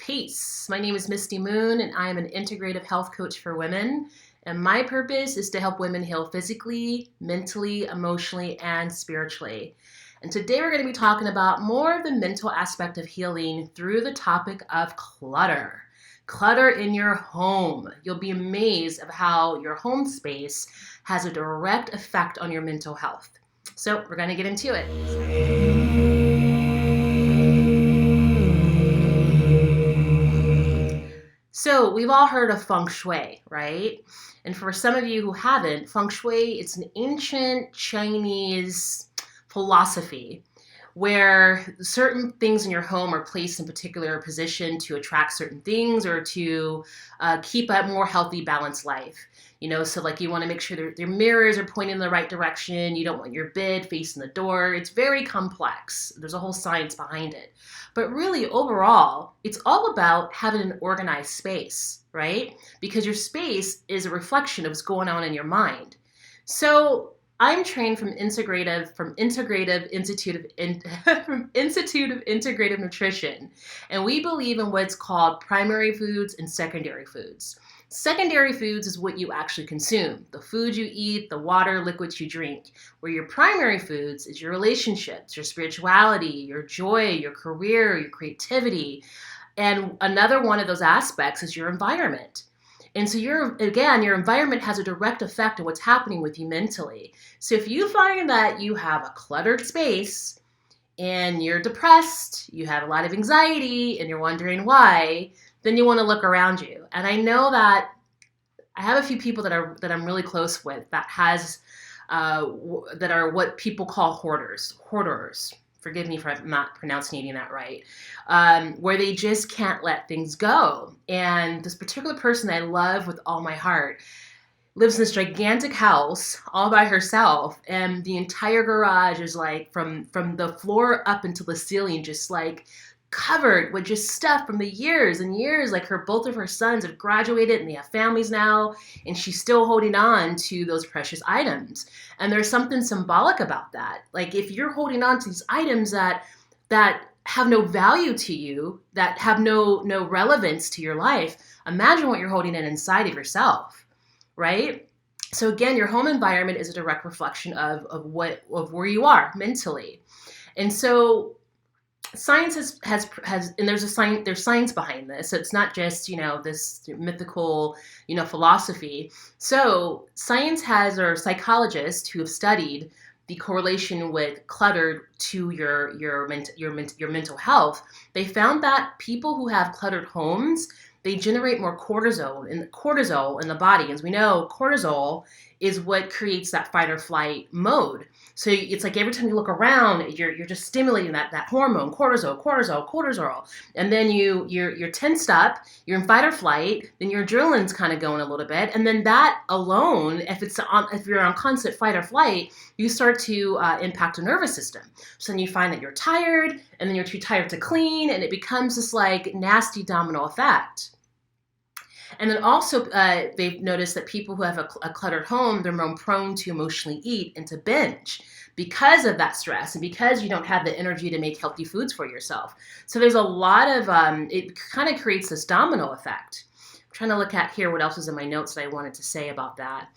Peace. My name is Misty Moon, and I am an integrative health coach for women. And my purpose is to help women heal physically, mentally, emotionally, and spiritually. And today we're going to be talking about more of the mental aspect of healing through the topic of clutter. Clutter in your home. You'll be amazed of how your home space has a direct effect on your mental health. So we're going to get into it. So we've all heard of Feng Shui, right? And for some of you who haven't, Feng Shui, it's an ancient Chinese philosophy where certain things in your home are placed in particular position to attract certain things or to keep a more healthy, balanced life. You know, so like you want to make sure their mirrors are pointing in the right direction. You don't want your bed facing the door. It's very complex. There's a whole science behind it. But really, overall, it's all about having an organized space, right? Because your space is a reflection of what's going on in your mind. So I'm trained from Institute of Integrative Nutrition, and we believe in what's called primary foods and secondary foods. Secondary foods is what you actually consume, the food you eat, the water, liquids you drink. Where your primary foods is your relationships, your spirituality, your joy, your career, your creativity. And another one of those aspects is your environment. And so your environment has a direct effect on what's happening with you mentally. So if you find that you have a cluttered space and you're depressed, you have a lot of anxiety, and you're wondering why, then you want to look around you. And I know that I have a few people that I'm really close with that are what people call hoarders. Forgive me for not pronouncing that right, where they just can't let things go. And this particular person I love with all my heart lives in this gigantic house all by herself, and the entire garage is like from the floor up into the ceiling, just like covered with just stuff from the years and years. Like both of her sons have graduated and they have families now, and she's still holding on to those precious items. And there's something symbolic about that. Like if you're holding on to these items that have no value to you, that have no relevance to your life, imagine what you're holding inside of yourself, right? So again, your home environment is a direct reflection of where you are mentally. And so science has and there's science behind this. So it's not just, this mythical, philosophy. So science or psychologists who have studied the correlation with clutter to your mental health, they found that people who have cluttered homes, they generate more cortisol in the body. As we know, cortisol is what creates that fight or flight mode. So it's like every time you look around, you're just stimulating that hormone, cortisol. And then you're tensed up, you're in fight or flight, then your adrenaline's kind of going a little bit. And then that alone, if you're on constant fight or flight, you start to impact the nervous system. So then you find that you're tired, and then you're too tired to clean, and it becomes this like nasty domino effect. And then also they've noticed that people who have a cluttered home, they're more prone to emotionally eat and to binge because of that stress and because you don't have the energy to make healthy foods for yourself. So there's a lot of, it kind of creates this domino effect. I'm trying to look at here what else is in my notes that I wanted to say about that.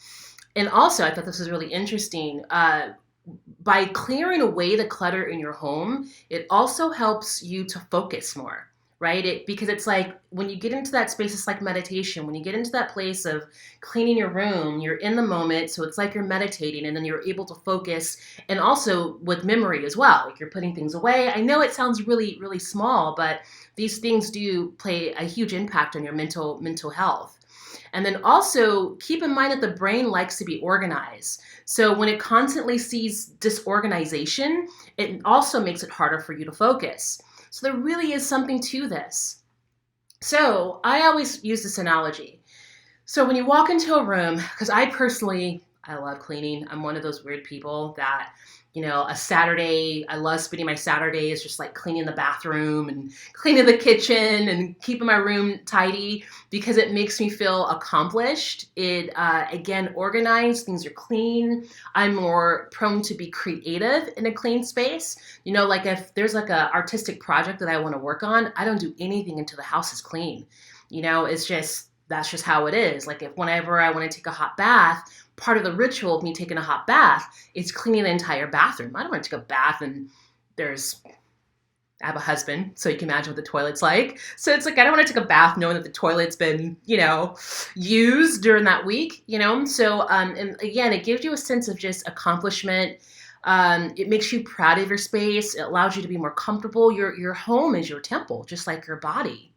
And also, I thought this was really interesting. By clearing away the clutter in your home, it also helps you to focus more. Right? Because it's like when you get into that space, it's like meditation. When you get into that place of cleaning your room, you're in the moment. So it's like you're meditating, and then you're able to focus, and also with memory as well. Like you're putting things away. I know it sounds really, really small, but these things do play a huge impact on your mental health. And then also keep in mind that the brain likes to be organized. So when it constantly sees disorganization, it also makes it harder for you to focus. So there really is something to this. So I always use this analogy. So when you walk into a room, because I love cleaning. I'm one of those weird people that a Saturday. I love spending my Saturdays just like cleaning the bathroom and cleaning the kitchen and keeping my room tidy because it makes me feel accomplished. It, again, organized, things are clean. I'm more prone to be creative in a clean space. Like if there's like a artistic project that I want to work on, I don't do anything until the house is clean. That's just how it is. Like whenever I want to take a hot bath, part of the ritual of me taking a hot bath is cleaning the entire bathroom. I don't want to take a bath and I have a husband, so you can imagine what the toilet's like. So it's like, I don't want to take a bath knowing that the toilet's been, used during that week, So, and again, it gives you a sense of just accomplishment. It makes you proud of your space. It allows you to be more comfortable. Your home is your temple, just like your body.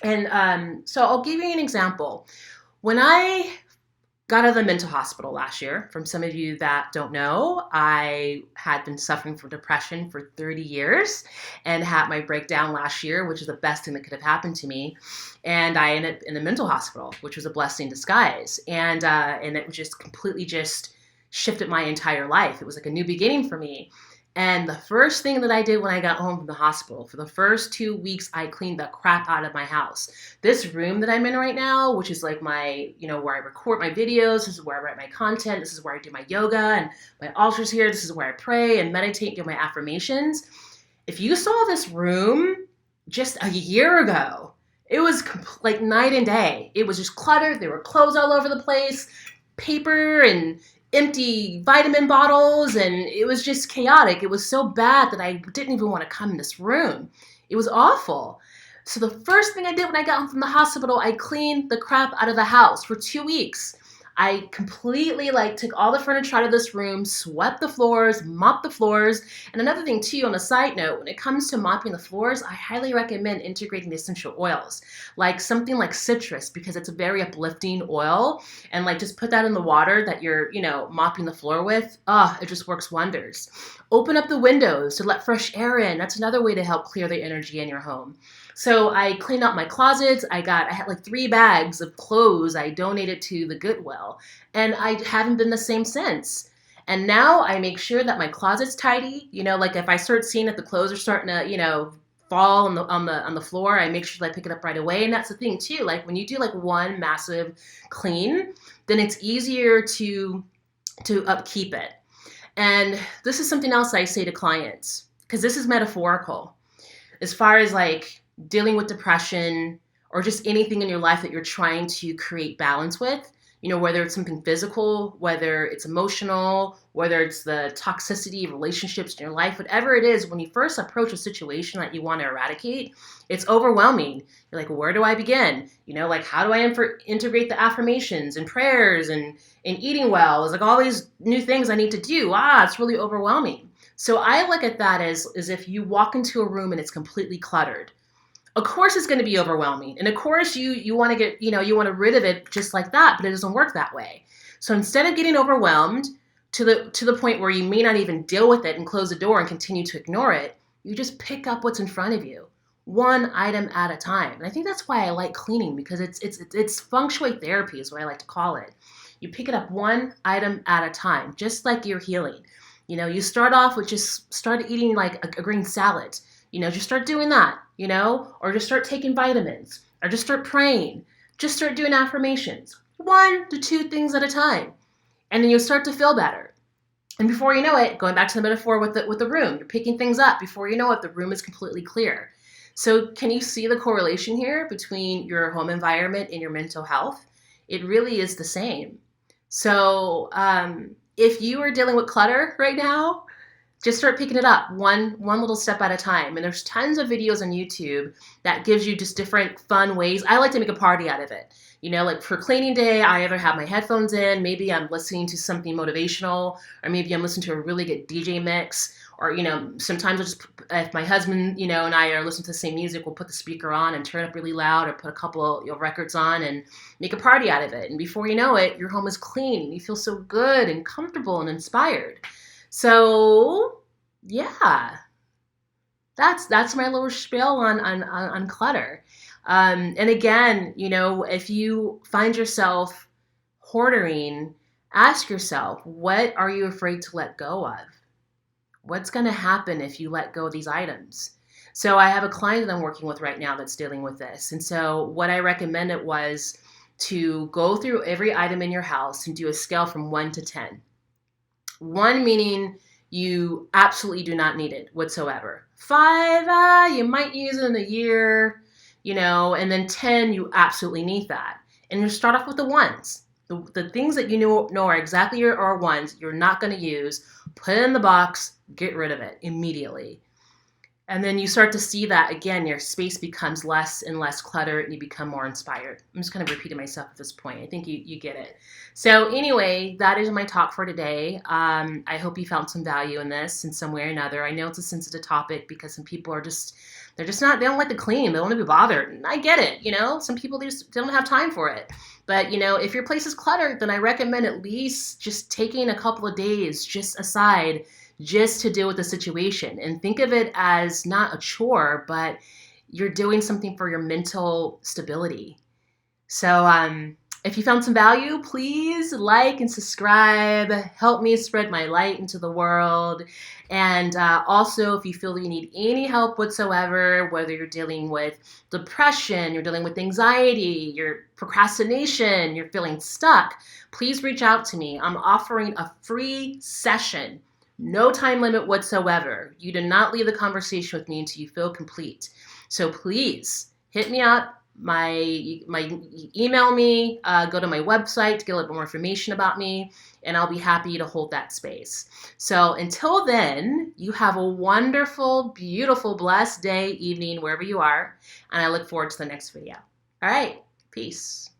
And so I'll give you an example. When I got out of the mental hospital last year, from some of you that don't know, I had been suffering from depression for 30 years and had my breakdown last year, which is the best thing that could have happened to me. And I ended up in a mental hospital, which was a blessing in disguise. And it was just completely just shifted my entire life. It was like a new beginning for me. And the first thing that I did when I got home from the hospital, for the first 2 weeks, I cleaned the crap out of my house. This room that I'm in right now, which is like my, where I record my videos, this is where I write my content, this is where I do my yoga, and my altar's here, this is where I pray and meditate and do my affirmations. If you saw this room just a year ago, it was like night and day. It was just cluttered. There were clothes all over the place, paper and empty vitamin bottles, and it was just chaotic. It was so bad that I didn't even want to come in this room. It was awful. So the first thing I did when I got home from the hospital, I cleaned the crap out of the house for 2 weeks. I completely took all the furniture out of this room, swept the floors, mopped the floors. And another thing too, on a side note, when it comes to mopping the floors, I highly recommend integrating the essential oils, like something like citrus, because it's a very uplifting oil. And just put that in the water that you're, mopping the floor with. It just works wonders. Open up the windows to let fresh air in. That's another way to help clear the energy in your home. So I cleaned out my closets. I had 3 bags of clothes I donated to the Goodwill, and I haven't been the same since. And now I make sure that my closet's tidy. If I start seeing that the clothes are starting to, fall on the floor, I make sure that I pick it up right away. And that's the thing too. When you do one massive clean, then it's easier to upkeep it. And this is something else I say to clients, because this is metaphorical. As far as dealing with depression or just anything in your life that you're trying to create balance with, whether it's something physical, whether it's emotional, whether it's the toxicity of relationships in your life, whatever it is, when you first approach a situation that you want to eradicate, it's overwhelming. You're like, where do I begin? How do I integrate the affirmations and prayers and eating well? It's all these new things I need to do. It's really overwhelming. So I look at that as if you walk into a room and it's completely cluttered. Of course it's going to be overwhelming. And of course you want to get, you want to rid of it just like that, but it doesn't work that way. So instead of getting overwhelmed to the point where you may not even deal with it and close the door and continue to ignore it, you just pick up what's in front of you, one item at a time. And I think that's why I like cleaning, because it's Feng Shui therapy is what I like to call it. You pick it up one item at a time, just like you're healing. You start off with just start eating a green salad. Just start doing that, or just start taking vitamins, or just start praying, just start doing affirmations, 1 to 2 things at a time. And then you'll start to feel better. And before you know it, going back to the metaphor with the room, you're picking things up. Before you know it, the room is completely clear. So can you see the correlation here between your home environment and your mental health? It really is the same. So if you are dealing with clutter right now, just start picking it up one little step at a time. And there's tons of videos on YouTube that gives you just different fun ways. I like to make a party out of it. For cleaning day, I either have my headphones in, maybe I'm listening to something motivational, or maybe I'm listening to a really good DJ mix, or, sometimes if my husband, and I are listening to the same music, we'll put the speaker on and turn it up really loud, or put a couple of records on and make a party out of it. And before you know it, your home is clean and you feel so good and comfortable and inspired. So yeah, that's my little spiel on clutter. And again, if you find yourself hoarding, ask yourself, what are you afraid to let go of? What's going to happen if you let go of these items? So I have a client that I'm working with right now that's dealing with this. And so what I recommended was to go through every item in your house and do a scale from 1 to 10. 1 meaning you absolutely do not need it whatsoever. 5, you might use it in a year, and then 10, you absolutely need that. And you start off with the ones. The things that you know are exactly your ones you're not going to use, put it in the box, get rid of it immediately. And then you start to see that, again, your space becomes less and less cluttered and you become more inspired. I'm just kind of repeating myself at this point. I think you get it. So anyway, that is my talk for today. I hope you found some value in this in some way or another. I know it's a sensitive topic because some people they're just not, they don't like to clean. They don't want to be bothered. And I get it. Some people just don't have time for it. But, if your place is cluttered, then I recommend at least just taking a couple of days just aside just to deal with the situation, and think of it as not a chore, but you're doing something for your mental stability. So if you found some value, please like and subscribe. Help me spread my light into the world. And also, if you feel that you need any help whatsoever, whether you're dealing with depression, you're dealing with anxiety, your procrastination, you're feeling stuck, please reach out to me. I'm offering a free session. No time limit whatsoever. You do not leave the conversation with me until you feel complete. So please hit me up. My email me, go to my website to get a little bit more information about me, and I'll be happy to hold that space. So until then, you have a wonderful, beautiful, blessed day, evening, wherever you are, and I look forward to the next video. All right, peace.